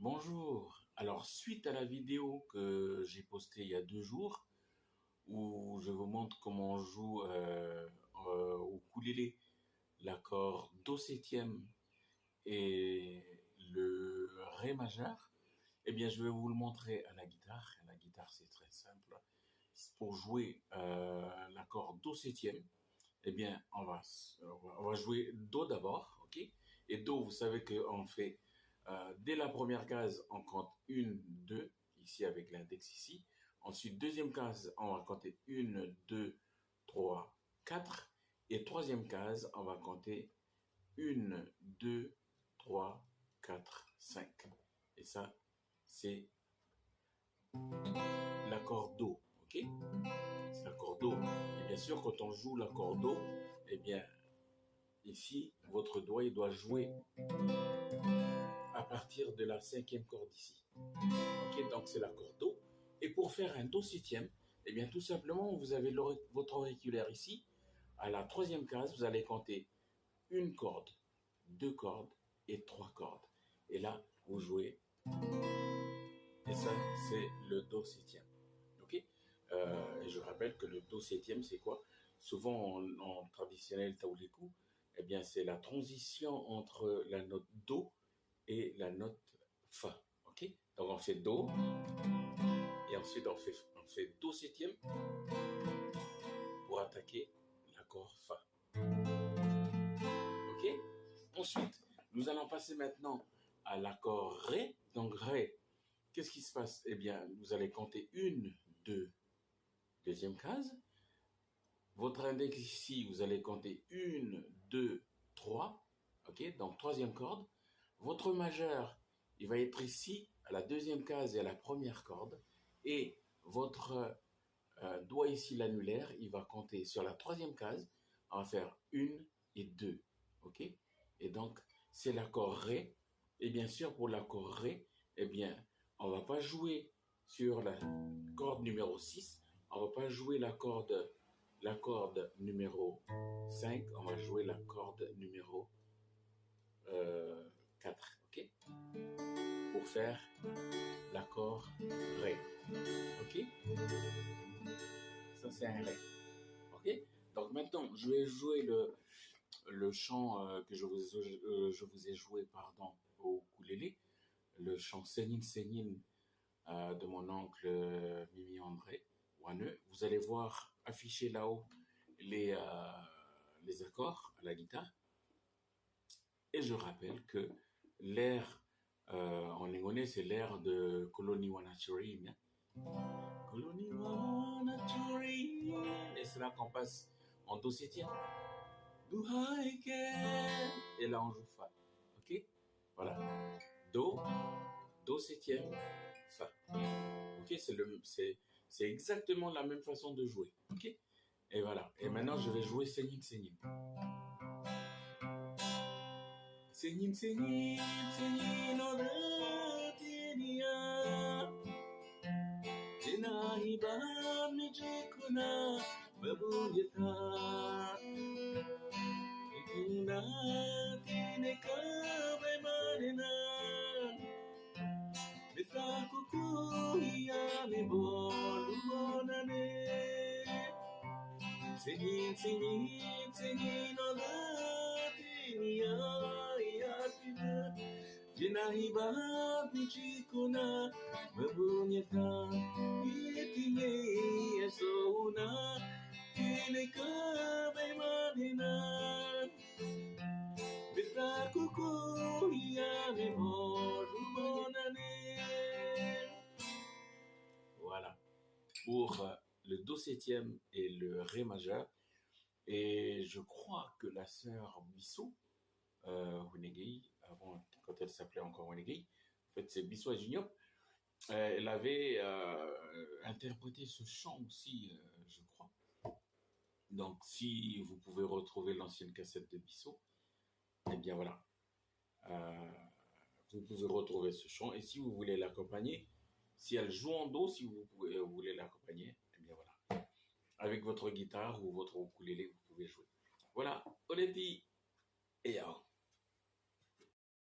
Bonjour. Alors, suite à la vidéo que j'ai postée il y a 2 jours, où je vous montre comment on joue au ukulélé l'accord Do septième et le Ré majeur, eh bien, je vais vous le montrer à la guitare. À la guitare, c'est très simple. Pour jouer l'accord Do septième, eh bien, on va jouer Do d'abord, ok? Et Do, vous savez qu'on fait, dès la première case, on compte 1, 2, ici avec l'index ici. Ensuite, deuxième case, on va compter 1, 2, 3, 4. Et troisième case, on va compter 1, 2, 3, 4, 5. Et ça, c'est l'accord Do, ok? C'est l'accord Do. Et bien sûr, quand on joue l'accord Do, eh bien, ici, votre doigt, il doit jouer à partir de la cinquième corde ici. Ok, donc c'est l'accord Do. Et pour faire un Do septième, eh bien, tout simplement, vous avez votre auriculaire ici. À la troisième case, vous allez compter une corde, 2 cordes et 3 cordes. Et là, vous jouez. Et ça, c'est le Do septième. Ok. Et je rappelle que le Do septième, c'est quoi? Souvent, en traditionnel taoulikou, eh bien, c'est la transition entre la note Do et la note Fa. Ok. Donc, on fait Do. Et ensuite, on fait Do septième pour attaquer l'accord Fa. Ok. Ensuite, nous allons passer maintenant à l'accord Ré. Donc, Ré, qu'est-ce qui se passe? Eh bien, vous allez compter 1, 2, deuxième case. Votre index ici, vous allez compter 1, 2, 3. Ok, donc troisième corde. Votre majeur, il va être ici, à la deuxième case et à la première corde. Et votre doigt ici, l'annulaire, il va compter sur la troisième case. On va faire 1 et 2. Ok. Et donc, c'est l'accord Ré. Et bien sûr, pour l'accord Ré, eh bien, on ne va pas jouer sur la corde numéro 6. On ne va pas jouer la corde numéro 5, on va jouer la corde numéro 4, ok? Pour faire l'accord Ré, ok? Ça, c'est un Ré, ok? Donc maintenant, je vais jouer le chant que je vous ai joué, pardon, au ukulélé, le chant Sénine Sénine de mon oncle Mimi André Waneux. Vous allez voir afficher là-haut les accords à la guitare. Et je rappelle que l'air en lingonnais, c'est l'air de Koloni Wanachuri. Koloni Wanachuri. Et c'est là qu'on passe en Do septième. Et là, on joue Fa. Ok? Voilà. Do, Do septième, Fa. Ok? C'est exactement la même façon de jouer. Ok? Et voilà. Et maintenant, je vais jouer Sénine Sénine. Sénine Sénine, Sénine Odatinia. Jenahi Bam Nijikuna Babunyata. Ikuna Tineka Baimarina. Bisa Kukuya Mibolu Monane. Sénine Sénine, Sénine Odatinia. Jinahiba bichikuna mabunyata itinye esona tineka baimadina bisa kuku ya memorumonane. Voilà pour le Do septième et le Ré majeur. Et je crois que la sœur Bissot Wenegei, avant, quand elle s'appelait encore Wenegei, en fait c'est Bissot Junior, elle avait interprété ce chant aussi, je crois. Donc si vous pouvez retrouver l'ancienne cassette de Bissot, eh bien voilà, vous pouvez retrouver ce chant. Et si vous voulez l'accompagner, si elle joue en Do, si vous voulez l'accompagner, eh bien voilà, avec votre guitare ou votre ukulélé, vous pouvez jouer. Voilà, Oledi et yao.